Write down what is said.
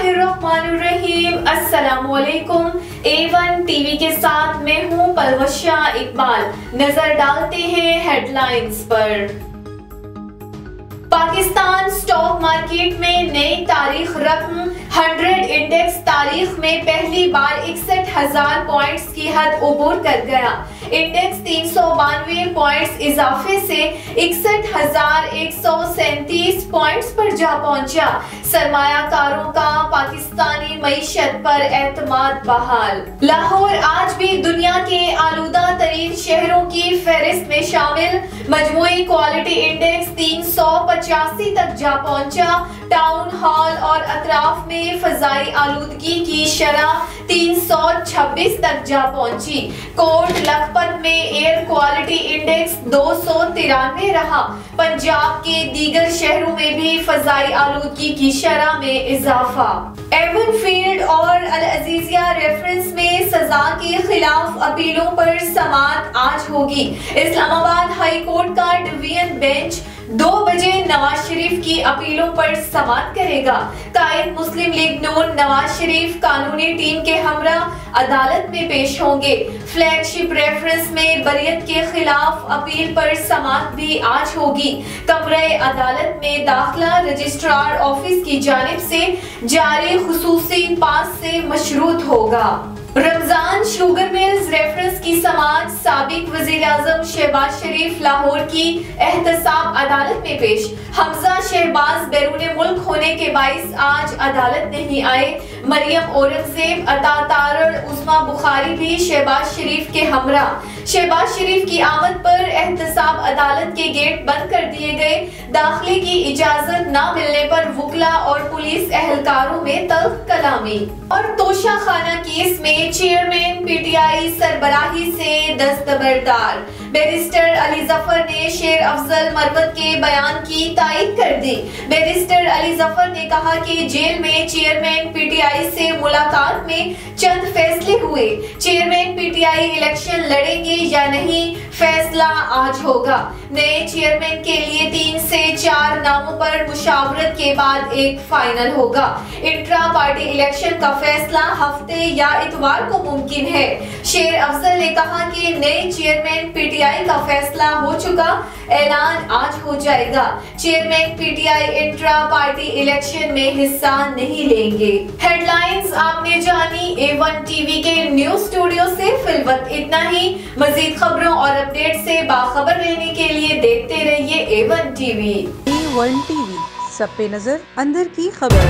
बिस्मिल्लाहिर्रहमानिर्रहीम। अस्सलामु अलैकुम। A1 टीवी के साथ मैं हूँ परवशिया इकबाल। नजर डालते हैं हेडलाइंस पर। पाकिस्तान स्टॉक मार्केट में नई तारीख रकम 100 इंडेक्स तारीख में पहली बार 61,000 पॉइंट्स की हद अबूर कर गया। इंडेक्स 392 पॉइंट्स इजाफे से 61,137 पॉइंट्स पर जा पहुंचा। सरमायाकारों का पाकिस्तानी मईशत पर एतमाद बहाल। लाहौर आज भी दुनिया के आलूदा तरीन शहरों की फहरिस्त में शामिल। मजमूई क्वालिटी इंडेक्स 385 तक जा पहुंचा। टाउन हॉल और अतराफ में फजाई आलूदगी की शरह 326 तक जा पहुंची। कोट लखपत में एयर क्वालिटी इंडेक्स 293 रहा। पंजाब के दीगर शहरों में भी फजाई आलूदगी की शरह में इजाफा। एवन फील्ड और अल अजीजिया रेफरेंस में सजा के खिलाफ अपीलों पर समाअत आज होगी। इस्लामाबाद हाई कोर्ट का डिवीजन बेंच 2 बजे नवाज शरीफ की अपीलों पर समाअत करेगा। कायद मुस्लिम लीग नून नवाज शरीफ कानूनी टीम के हमरा अदालत में पेश होंगे। फ्लैगशिप रेफरेंस में बरियत के खिलाफ अपील पर समाअत भी आज होगी। कमरे अदालत में दाखिला रजिस्ट्रार ऑफिस की जानिब से जारी खुसूसी पास से मशरूत होगा। रमजान शुगर मिल्स रेफरेंस की समाअत साबिक वजीर आजम शहबाज शरीफ लाहौर की एहतसाब अदालत में पेश। हमजा शहबाज बैरून मुल्क होने के बाइस आज अदालत नहीं आए। मरियम औरंगजेब अतातारड़ उस्मा बुखारी भी शहबाज शरीफ के हमरा। शहबाज शरीफ की आमद पर एहतसाब अदालत के गेट बंद कर दिए गए। दाखिले की इजाजत न मिलने पर वकला और पुलिस एहलकारों में तल्ख कलामी। और तोशा खाना केस में चेयरमैन पीटीआई सरबराही से दस्तबरदार। बैरिस्टर अली जफर ने शेर अफजल मरवत के बयान की तायीद कर दी। बैरिस्टर अली जफर ने कहा कि जेल में चेयरमैन पीटीआई से मुलाकात में चंद फैसले हुए। चेयरमैन पीटीआई इलेक्शन लड़ेंगे या नहीं, फैसला आज होगा। नए चेयरमैन के लिए 3 से 4 नामों पर मुशावरत के बाद एक फाइनल होगा। इंट्रा पार्टी इलेक्शन का फैसला हफ्ते या इतवार को मुमकिन है। शेर अफजल ने कहा कि नए चेयरमैन पीटीआई का फैसला हो चुका, ऐलान आज हो जाएगा। Chairman PTI intra party election में हिस्सा नहीं लेंगे। हेडलाइंस आपने जानी A1 टीवी के न्यूज स्टूडियो से। फिलवक्त इतना ही। मजीद खबरों और अपडेट से बाखबर रहने के लिए देखते रहिए A1 टीवी। A1 टीवी, सब पे नजर, अंदर की खबर।